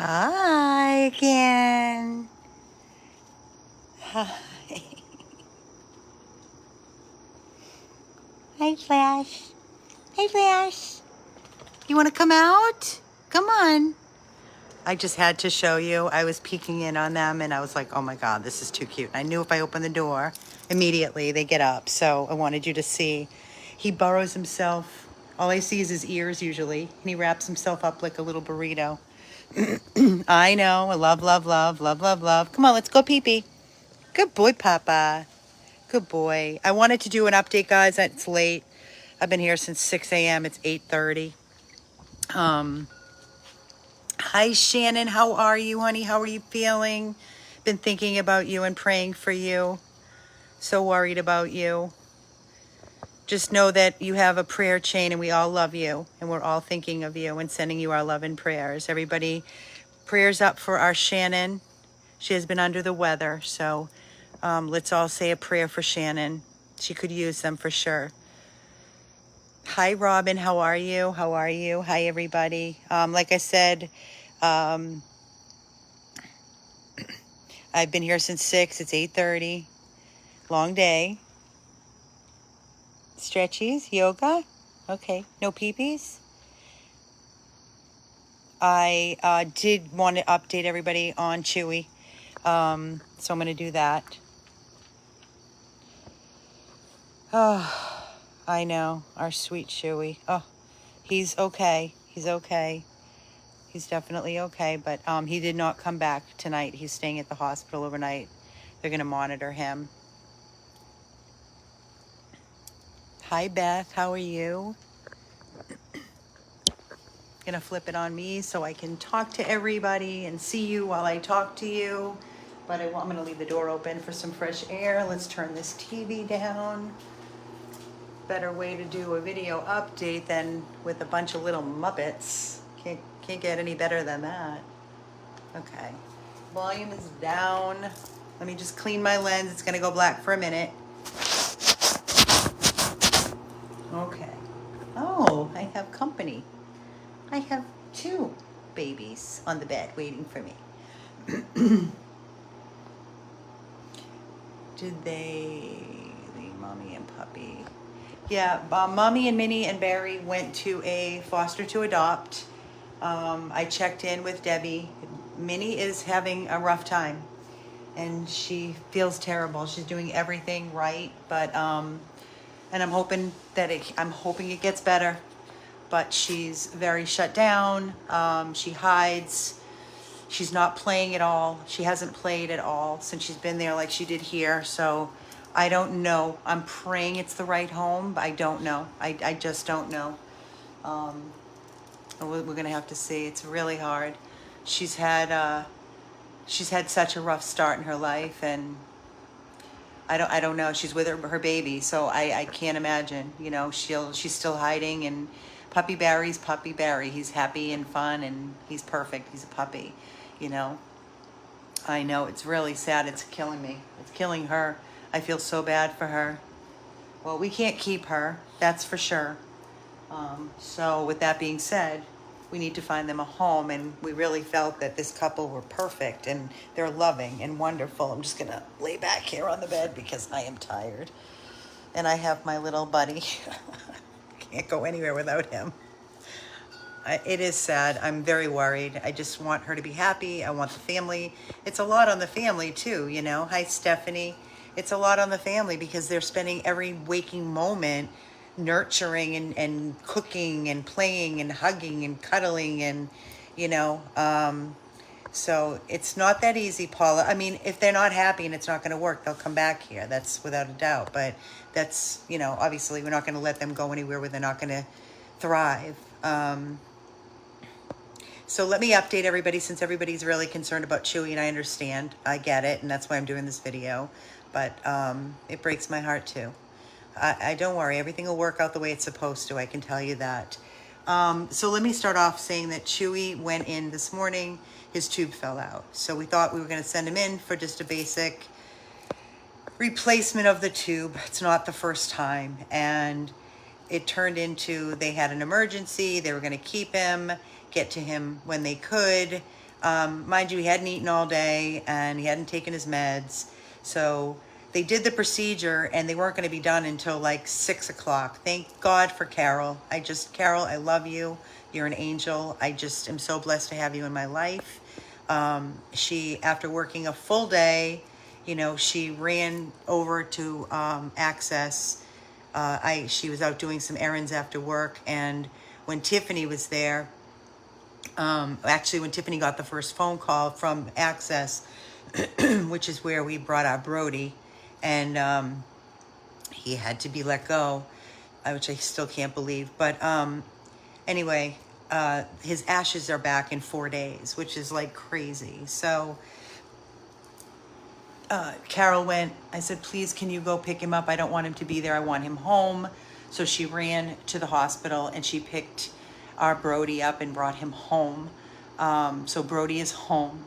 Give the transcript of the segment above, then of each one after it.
Hi again. Hi. Hi, Flash. Hey, Flash. You want to come out? Come on. I just had to show you. I was peeking in on them, and I was like, oh, my God, this is too cute. I knew if I opened the door, immediately they get up. So I wanted you to see. He burrows himself. All I see is his ears, usually. And he wraps himself up like a little burrito. I know. I love, love, love, love, love, love. Come on, let's go pee-pee. Good boy, Papa. Good boy. I wanted to do an update, guys. It's late. I've been here since 6 a.m. It's 8:30. Hi, Shannon. How are you, honey? How are you feeling? Been thinking about you and praying for you. So worried about you. Just know that you have a prayer chain and we all love you. And we're all thinking of you and sending you our love and prayers. Everybody, prayers up for our Shannon. She has been under the weather. So let's all say a prayer for Shannon. She could use them for sure. Hi, Robin. How are you? How are you? Hi, everybody. Like I said, I've been here since 6. It's 8:30. Long day. Stretchies? Yoga? Okay. No peepees? I did want to update everybody on Chewy. So I'm going to do that. Oh, I know. Our sweet Chewy. Oh, he's okay. He's okay. He's definitely okay, but he did not come back tonight. He's staying at the hospital overnight. They're going to monitor him. Hi, Beth. How are you? Going to flip it on me so I can talk to everybody and see you while I talk to you. But I'm going to leave the door open for some fresh air. Let's turn this TV down. Better way to do a video update than with a bunch of little Muppets. Can't get any better than that. Okay. Volume is down. Let me just clean my lens. It's going to go black for a minute. Okay. Oh, I have company. I have 2 babies on the bed waiting for me. Did they leave Mommy and Puppy? Yeah, Mommy and Minnie and Barry went to a foster to adopt. I checked in with Debbie. Minnie is having a rough time, and she feels terrible. She's doing everything right, but and I'm hoping it gets better. But she's very shut down. She hides. She's not playing at all. She hasn't played at all since she's been there like she did here. So I don't know. I'm praying it's the right home, but I don't know. I just don't know. We're going to have to see. It's really hard. She's had such a rough start in her life, and I don't know. She's with her baby, so I can't imagine. You know, she's still hiding, and Puppy Barry's Puppy Barry. He's happy and fun, and he's perfect. He's a puppy, you know. I know, it's really sad. It's killing me. It's killing her. I feel so bad for her. Well, we can't keep her, that's for sure. So with that being said, we need to find them a home, and we really felt that this couple were perfect, and they're loving and wonderful. I'm just gonna lay back here on the bed because I am tired. And I have my little buddy. Can't go anywhere without him. It is sad. I'm very worried. I just want her to be happy. I want the family. It's a lot on the family too, you know. Hi, Stephanie. It's a lot on the family because they're spending every waking moment nurturing and cooking and playing and hugging and cuddling and, you know, so it's not that easy, Paula. I mean, if they're not happy and it's not going to work, they'll come back here. That's without a doubt. But that's, you know, obviously we're not going to let them go anywhere where they're not going to thrive. So let me update everybody, since everybody's really concerned about Chewy, and I understand. I get it, and that's why I'm doing this video. But it breaks my heart too. I don't worry. Everything will work out the way it's supposed to. I can tell you that. So let me start off saying that Chewy went in this morning. His tube fell out. So we thought we were going to send him in for just a basic replacement of the tube. It's not the first time. And it turned into they had an emergency. They were going to keep him, get to him when they could. Mind you, he hadn't eaten all day and he hadn't taken his meds. So they did the procedure and they weren't going to be done until like 6 o'clock. Thank God for Carol. Carol, I love you. You're an angel. I just am so blessed to have you in my life. She, after working a full day, she ran over to Access. She was out doing some errands after work, and when Tiffany was there, actually when Tiffany got the first phone call from Access, which is where we brought our Brody, and he had to be let go, which I still can't believe. But anyway, his ashes are back in 4 days, which is like crazy. So Carol went, I said, please, can you go pick him up? I don't want him to be there. I want him home. So she ran to the hospital and she picked our Brody up and brought him home. So Brody is home,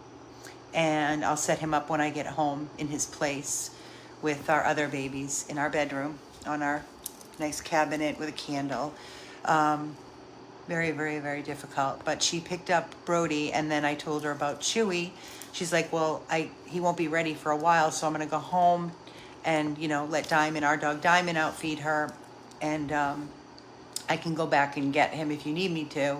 and I'll set him up when I get home in his place with our other babies in our bedroom on our nice cabinet with a candle. Very, very, very difficult. But she picked up Brody, and then I told her about Chewy. She's like, well, he won't be ready for a while, so I'm going to go home and, let Diamond, our dog Diamond, outfeed her. And I can go back and get him if you need me to.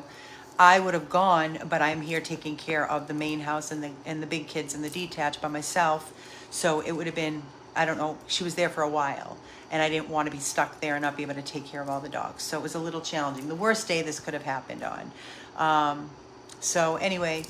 I would have gone, but I'm here taking care of the main house and the big kids and the detached by myself. So it would have been, I don't know, she was there for a while, and I didn't want to be stuck there and not be able to take care of all the dogs. So it was a little challenging. The worst day this could have happened on. So anyway,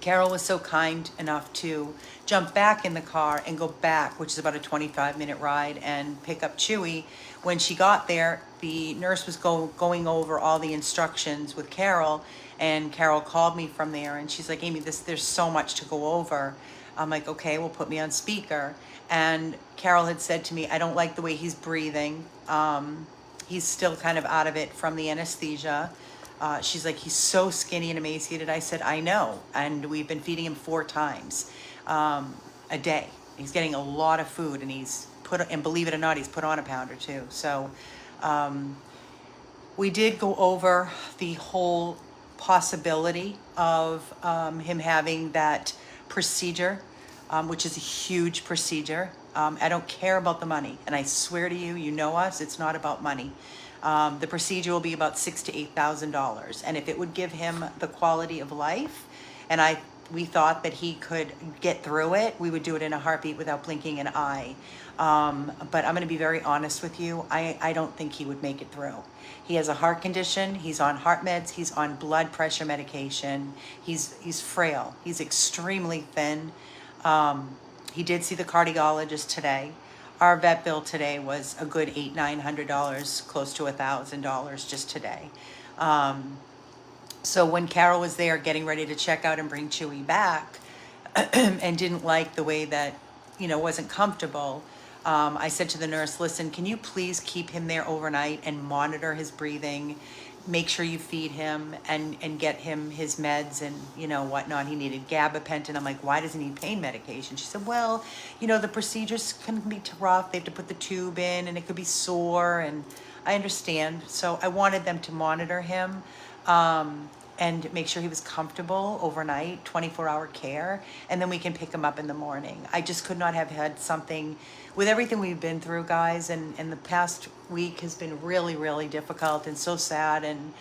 Carol was so kind enough to jump back in the car and go back, which is about a 25-minute ride, and pick up Chewy. When she got there, the nurse was going over all the instructions with Carol, and Carol called me from there, and she's like, Amy, there's so much to go over. I'm like, okay, well, put me on speaker. And Carol had said to me, I don't like the way he's breathing. He's still kind of out of it from the anesthesia. She's like, he's so skinny and emaciated. I said, I know. And we've been feeding him 4 times a day. He's getting a lot of food, and and believe it or not, he's put on a pound or 2. So we did go over the whole possibility of him having that procedure, which is a huge procedure. I don't care about the money, and I swear to you, you know us, it's not about money. The procedure will be about $6,000 to $8,000, and if it would give him the quality of life, and we thought that he could get through it, we would do it in a heartbeat without blinking an eye. But I'm going to be very honest with you. I don't think he would make it through. He has a heart condition. He's on heart meds. He's on blood pressure medication. He's frail. He's extremely thin. He did see the cardiologist today. Our vet bill today was a good $800-900, close to $1,000 just today. So when Carol was there getting ready to check out and bring Chewy back and didn't like the way that, wasn't comfortable, I said to the nurse, listen, can you please keep him there overnight and monitor his breathing, make sure you feed him and get him his meds and, whatnot. He needed gabapentin. I'm like, why does he need pain medication? She said, well, the procedures can be rough. They have to put the tube in and it could be sore. And I understand. So I wanted them to monitor him and make sure he was comfortable overnight, 24-hour care, and then we can pick him up in the morning. I just could not have had something, with everything we've been through, guys, and the past week has been really, really difficult and so sad and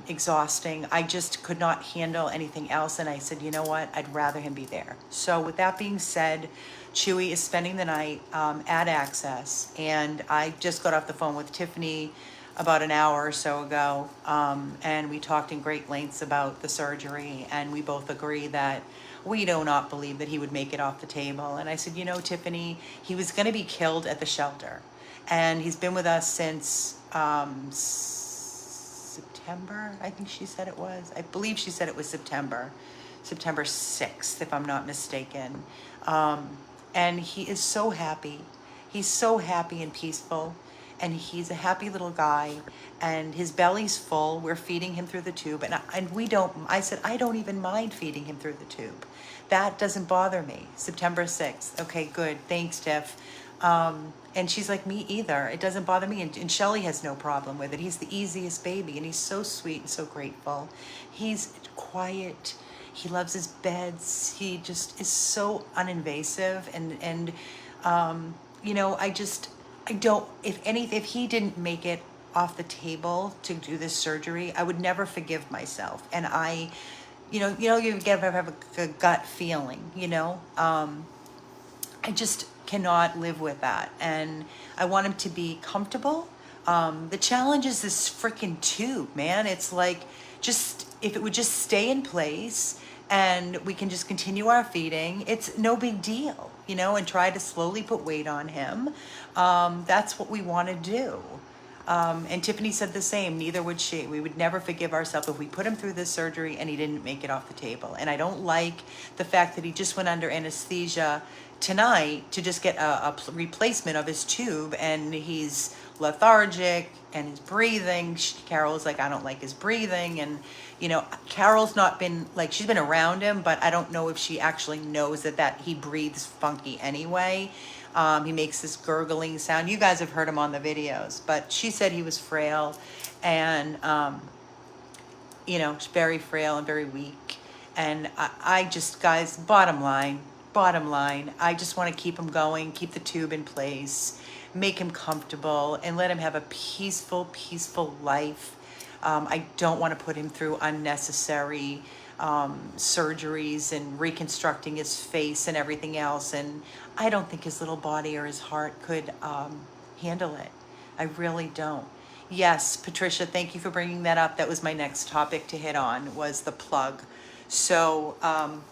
exhausting. I just could not handle anything else, and I said, you know what, I'd rather him be there. So with that being said, Chewy is spending the night at Access, and I just got off the phone with Tiffany about an hour or so ago, and we talked in great lengths about the surgery, and we both agree that we do not believe that he would make it off the table. And I said, Tiffany, he was going to be killed at the shelter, and he's been with us since September, I think she said it was. I believe she said it was September 6th, if I'm not mistaken. And he is so happy. He's so happy and peaceful. And he's a happy little guy, and his belly's full. We're feeding him through the tube, and I said, I don't even mind feeding him through the tube. That doesn't bother me. September 6th. Okay, good. Thanks, Tiff. And she's like, me either. It doesn't bother me. And Shelly has no problem with it. He's the easiest baby, and he's so sweet and so grateful. He's quiet. He loves his beds. He just is so uninvasive. You know, I don't, if he didn't make it off the table to do this surgery, I would never forgive myself. And you have a gut feeling, I just cannot live with that. And I want him to be comfortable. The challenge is this freaking tube, man. It's like, just, if it would just stay in place and we can just continue our feeding, it's no big deal, and try to slowly put weight on him. That's what we want to do. And Tiffany said the same, neither would she. We would never forgive ourselves if we put him through this surgery and he didn't make it off the table. And I don't like the fact that he just went under anesthesia tonight to just get a replacement of his tube, and he's lethargic and his breathing. Carol's like, I don't like his breathing. And, Carol's not been, like, she's been around him, but I don't know if she actually knows that he breathes funky anyway. He makes this gurgling sound. You guys have heard him on the videos, but she said he was frail and, very frail and very weak. And I just, guys, bottom line, I just want to keep him going, keep the tube in place, make him comfortable, and let him have a peaceful life. I don't want to put him through unnecessary surgeries and reconstructing his face and everything else. And I don't think his little body or his heart could handle it. I really don't. Yes, Patricia, thank you for bringing that up. That was my next topic to hit on, was the plug. So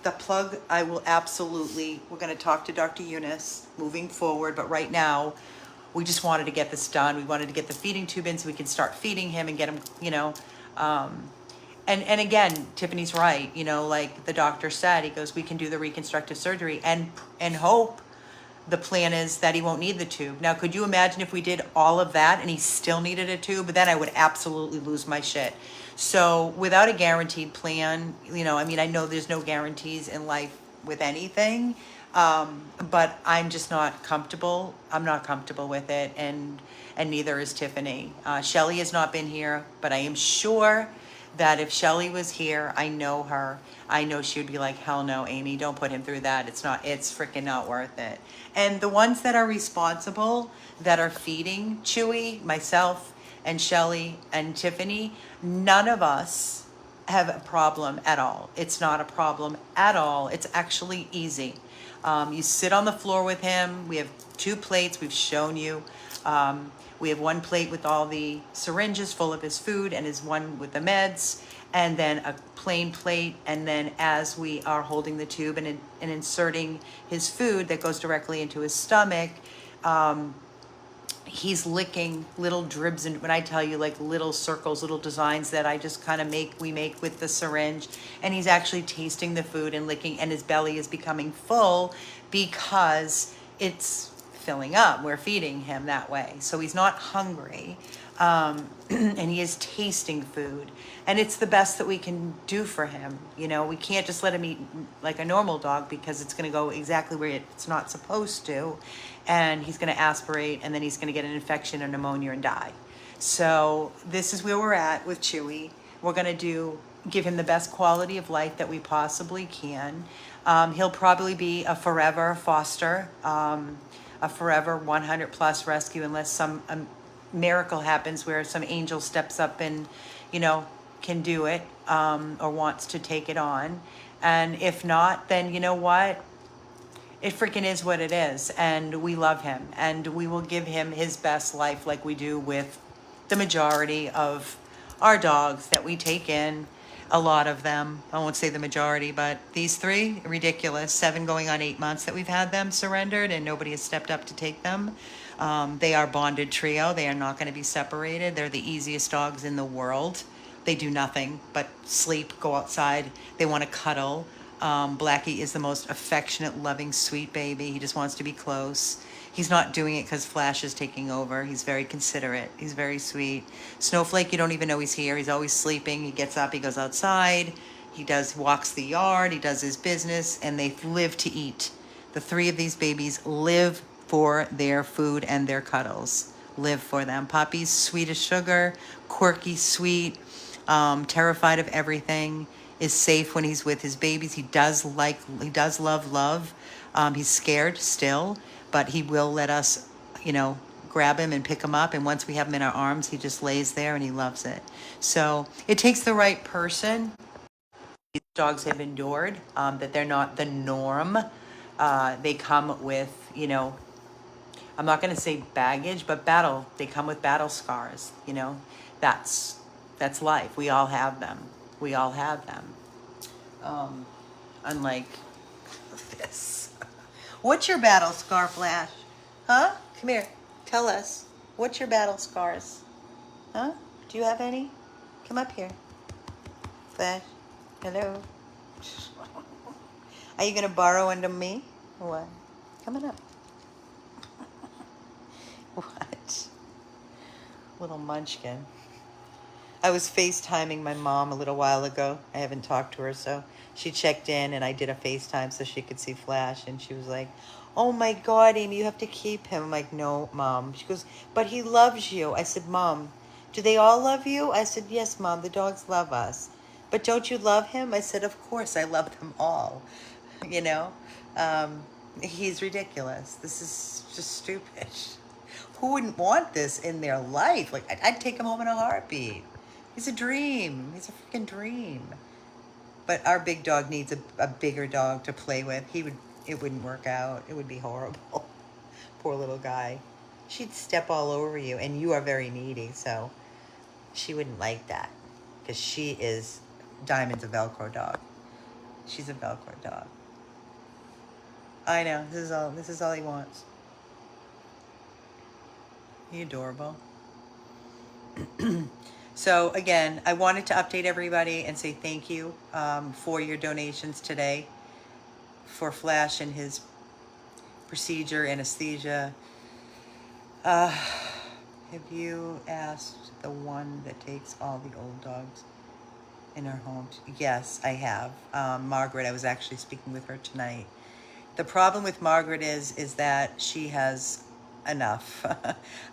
the plug, I will absolutely, we're going to talk to Dr. Eunice moving forward, but right now we just wanted to get this done. We wanted to get the feeding tube in so we can start feeding him and get him, and again, Tiffany's right, like the doctor said, he goes, we can do the reconstructive surgery and hope the plan is that he won't need the tube. Now, could you imagine if we did all of that and he still needed a tube? Then I would absolutely lose my shit. So without a guaranteed plan, I know there's no guarantees in life with anything, but I'm just not comfortable. I'm not comfortable with it, and neither is Tiffany. Shelly has not been here, but I am sure that if Shelly was here, I know her, I know she would be like, hell no, Amy, don't put him through that. It's freaking not worth it. And the ones that are responsible, that are feeding Chewy, myself and Shelly and Tiffany, none of us have a problem at all. It's not a problem at all. It's actually easy. You sit on the floor with him. We have 2 plates. We've shown you. We have 1 plate with all the syringes full of his food and his one with the meds, and then a plain plate. And then as we are holding the tube and inserting his food that goes directly into his stomach, he's licking little dribs, and when I tell you, like little circles, little designs that I just kind of we make with the syringe, and he's actually tasting the food and licking, and his belly is becoming full because it's filling up. We're feeding him that way. So he's not hungry, and he is tasting food, and it's the best that we can do for him. We can't just let him eat like a normal dog, because it's going to go exactly where it's not supposed to, and he's going to aspirate, and then he's going to get an infection or pneumonia and die. So this is where we're at with Chewy. We're going to give him the best quality of life that we possibly can. He'll probably be a forever foster, a forever 100 plus rescue, unless some miracle happens where some angel steps up and, can do it, or wants to take it on. And if not, then you know what? It freaking is what it is. And we love him, and we will give him his best life like we do with the majority of our dogs that we take in. A lot of them, I won't say the majority, but these 3, ridiculous, 7 going on 8 months that we've had them surrendered, and nobody has stepped up to take them. They are bonded trio. They are not going to be separated. They're the easiest dogs in the world. They do nothing but sleep, go outside. They want to cuddle. Blackie is the most affectionate, loving, sweet baby. He just wants to be close. He's not doing it because Flash is taking over. He's very considerate. He's very sweet. Snowflake, you don't even know he's here. He's always sleeping. He gets up, he goes outside. He walks the yard. He does his business, and they live to eat. The 3 of these babies live for their food and their cuddles. Live for them. Poppy's sweet as sugar, quirky, sweet, terrified of everything. is safe when he's with his babies. He does love. He's scared still, but he will let us, grab him and pick him up. And once we have him in our arms, he just lays there and he loves it. So it takes the right person. These dogs have endured, that they're not the norm. They come with, I'm not going to say baggage, but they come with battle scars, That's life. We all have them. We all have them. Unlike this. What's your battle scar, Flash? Huh? Come here. Tell us. What's your battle scars? Huh? Do you have any? Come up here. Flash. Hello. Are you going to borrow under me? Or what? Coming up. What? Little munchkin. I was FaceTiming my mom a little while ago. I haven't talked to her, so she checked in and I did a FaceTime so she could see Flash. And she was like, oh my God, Amy, you have to keep him. I'm like, no, Mom. She goes, but he loves you. I said, Mom, do they all love you? I said, yes, Mom, the dogs love us. But don't you love him? I said, of course, I love them all. He's ridiculous. This is just stupid. Who wouldn't want this in their life? Like, I'd take him home in a heartbeat. He's a dream. He's a freaking dream. But our big dog needs a bigger dog to play with. It wouldn't work out. It would be horrible. Poor little guy. She'd step all over you, and you are very needy, so she wouldn't like that. Because she is Diamond's a Velcro dog. She's a Velcro dog. I know. This is all he wants. He's adorable. So again, I wanted to update everybody and say thank you for your donations today for Flash and his procedure, anesthesia. Have you asked the one that takes all the old dogs in her home? Yes, I have. Margaret, I was actually speaking with her tonight. The problem with Margaret is that she has enough.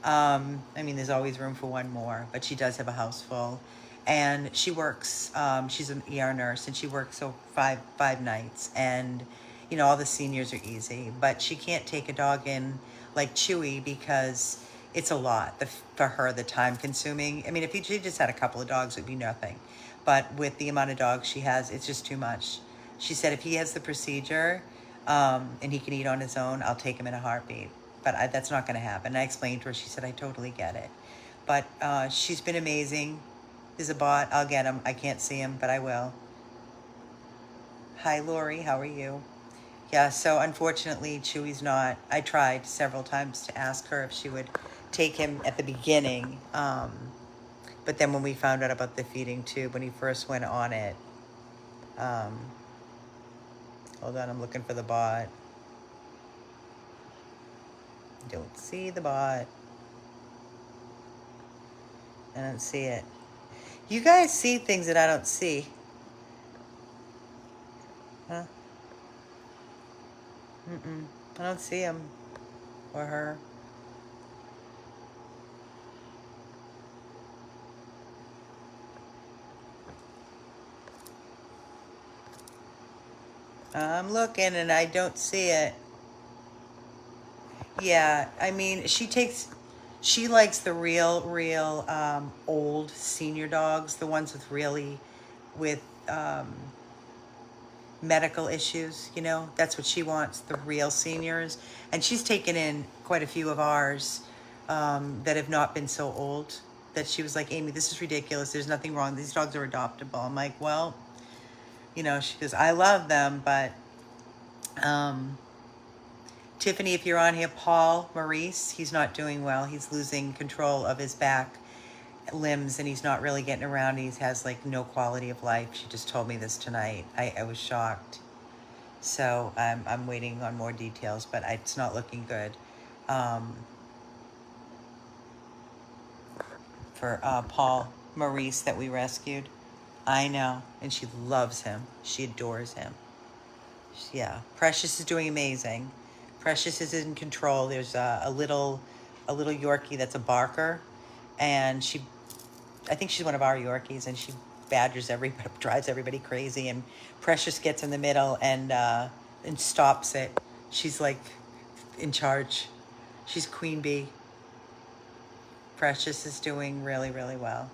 There's always room for one more, but she does have a house full, and she works. She's an ER nurse, and she works so five nights, and all the seniors are easy, but she can't take a dog in like Chewy because it's a lot for her. The time consuming. If she just had a couple of dogs, it'd be nothing, but with the amount of dogs she has, it's just too much. She said if he has the procedure, and he can eat on his own, I'll take him in a heartbeat. But that's not going to happen. I explained to her. She said, I totally get it. But she's been amazing. There's a bot. I'll get him. I can't see him, but I will. Hi, Lori. How are you? Yeah, so unfortunately, Chewy's not. I tried several times to ask her if she would take him at the beginning. But then when we found out about the feeding tube, when he first went on it, hold on, I'm looking for the bot. Don't see the bot. I don't see it. You guys see things that I don't see. Huh? I don't see him or her. I'm looking and I don't see it. Yeah, she likes the real old senior dogs, the ones with medical issues, that's what she wants, the real seniors. And she's taken in quite a few of ours that have not been so old, that she was like, Amy, this is ridiculous. There's nothing wrong. These dogs are adoptable. I'm like, well, she goes, I love them, but Tiffany, if you're on here, Paul Maurice, he's not doing well. He's losing control of his back limbs, and he's not really getting around. He has no quality of life. She just told me this tonight. I was shocked. So I'm waiting on more details, but it's not looking good for Paul Maurice that we rescued. I know, and she loves him. She adores him. Yeah, Precious is doing amazing. Precious is in control. There's a little Yorkie that's a barker, and I think she's one of our Yorkies, and she badgers everybody, drives everybody crazy, and Precious gets in the middle and stops it. She's like in charge. She's queen bee. Precious is doing really, really well.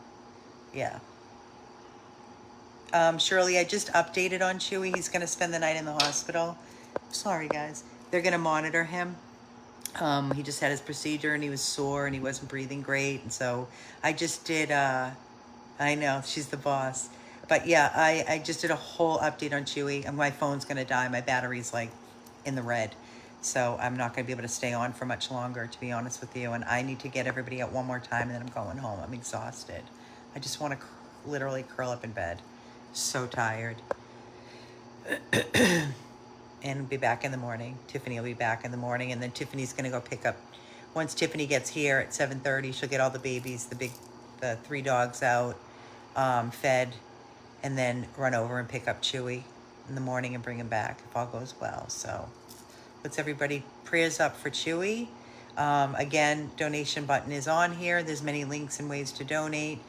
Yeah. Shirley, I just updated on Chewy. He's going to spend the night in the hospital. Sorry, guys. They're going to monitor him. He just had his procedure and he was sore and he wasn't breathing great. And so I just did, I know, she's the boss. But yeah, I just did a whole update on Chewy. And my phone's going to die. My battery's like in the red. So I'm not going to be able to stay on for much longer, to be honest with you. And I need to get everybody out one more time and then I'm going home. I'm exhausted. I just want to literally curl up in bed. So tired. And be back in the morning. Tiffany will be back in the morning, and then Tiffany's gonna go pick up. Once Tiffany gets here at 7:30, she'll get all the babies, the 3 dogs out, fed, and then run over and pick up Chewy in the morning and bring him back if all goes well. So let's everybody prayers up for Chewy. Again, donation button is on here. There's many links and ways to donate.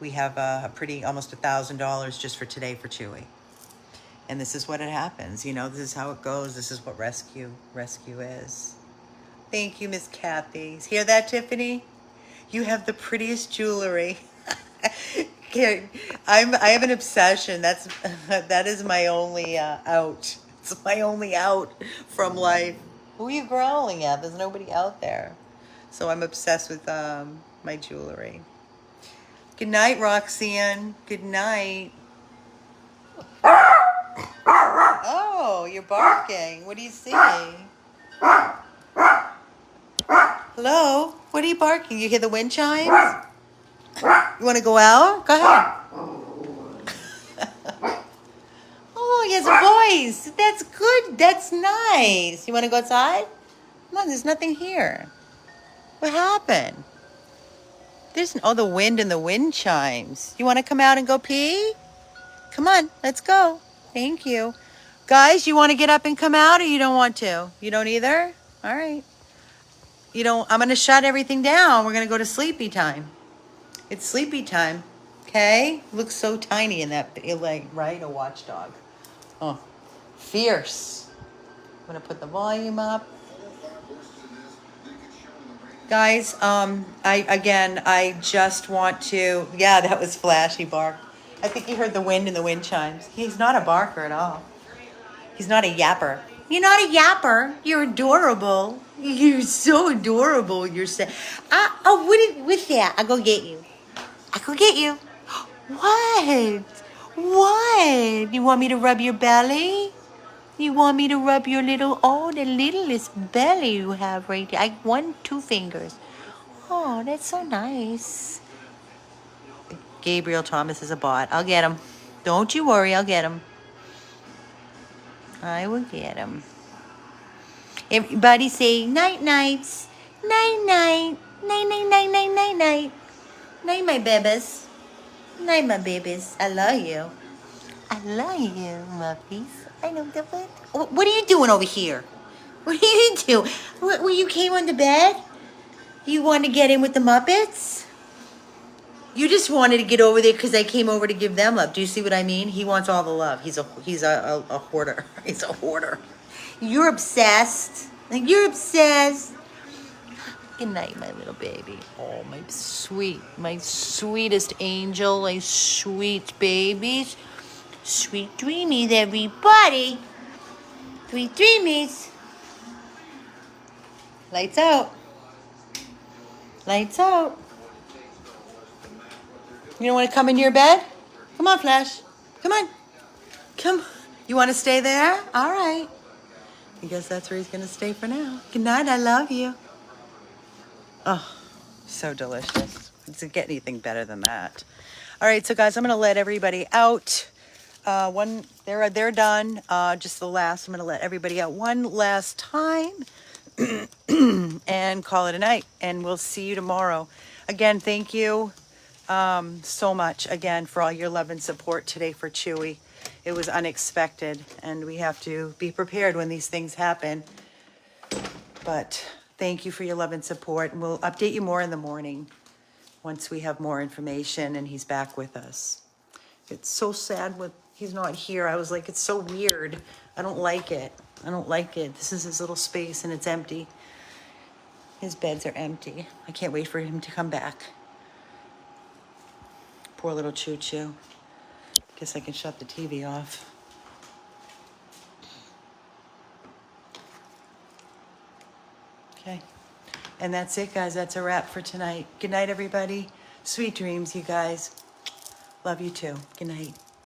We have a pretty almost $1,000 just for today for Chewy. And this is what it happens. You know, this is how it goes. This is what rescue is. Thank you, Miss Kathy. Hear that, Tiffany? You have the prettiest jewelry. I have an obsession. That is my only out. It's my only out from life. Who are you growling at? There's nobody out there. So I'm obsessed with my jewelry. Good night, Roxanne. Good night. Oh, you're barking. What do you see? Hello? What are you barking? You hear the wind chimes? You want to go out? Go ahead. Oh, he has a voice. That's good. That's nice. You want to go outside? Come on, there's nothing here. What happened? The wind and the wind chimes. You want to come out and go pee? Come on, let's go. Thank you. Guys, you want to get up and come out or you don't want to? You don't either? All right. I'm going to shut everything down. We're going to go to sleepy time. It's sleepy time. Okay? Looks so tiny in that leg, right? A watchdog. Oh, fierce. I'm going to put the volume up. Guys, I just want to, yeah, that was flashy bark. I think you heard the wind and the wind chimes. He's not a barker at all. He's not a yapper. You're not a yapper. You're adorable. You're so adorable. You're so. With that, I'll go get you. What? What? You want me to rub your belly? You want me to rub your the littlest belly you have right there. 2 fingers. Oh, that's so nice. Gabriel Thomas is a bot. I'll get him. Don't you worry, I'll get him. I will get him. Everybody say night-nights. Night-night. Night-night. Night, my babies. Night, my babies. I love you. I love you, muppies. I know that. What are you doing over here? What are you doing? You came on the bed? You want to get in with the Muppets? You just wanted to get over there because I came over to give them love. Do you see what I mean? He wants all the love. He's a hoarder. He's a hoarder. You're obsessed. You're obsessed. Good night, my little baby. Oh, my sweetest angel, my sweet babies. Sweet dreamies, everybody. Sweet dreamies. Lights out. Lights out. You don't want to come into your bed? Come on, Flash. Come on. Come. You want to stay there? All right. I guess that's where he's going to stay for now. Good night. I love you. Oh, so delicious. Doesn't get anything better than that. All right, so guys, I'm going to let everybody out. They're done. Just the last. I'm going to let everybody out one last time and call it a night. And we'll see you tomorrow. Again, thank you so much again for all your love and support today for Chewy. It was unexpected, and we have to be prepared when these things happen. But thank you for your love and support, and we'll update you more in the morning once we have more information and he's back with us. It's so sad with he's not here. I was like, it's so weird. I don't like it. I don't like it. This is his little space and it's empty. His beds are empty. I can't wait for him to come back. Poor little Choo Choo. Guess I can shut the TV off. Okay. And that's it, guys. That's a wrap for tonight. Good night, everybody. Sweet dreams, you guys. Love you too. Good night.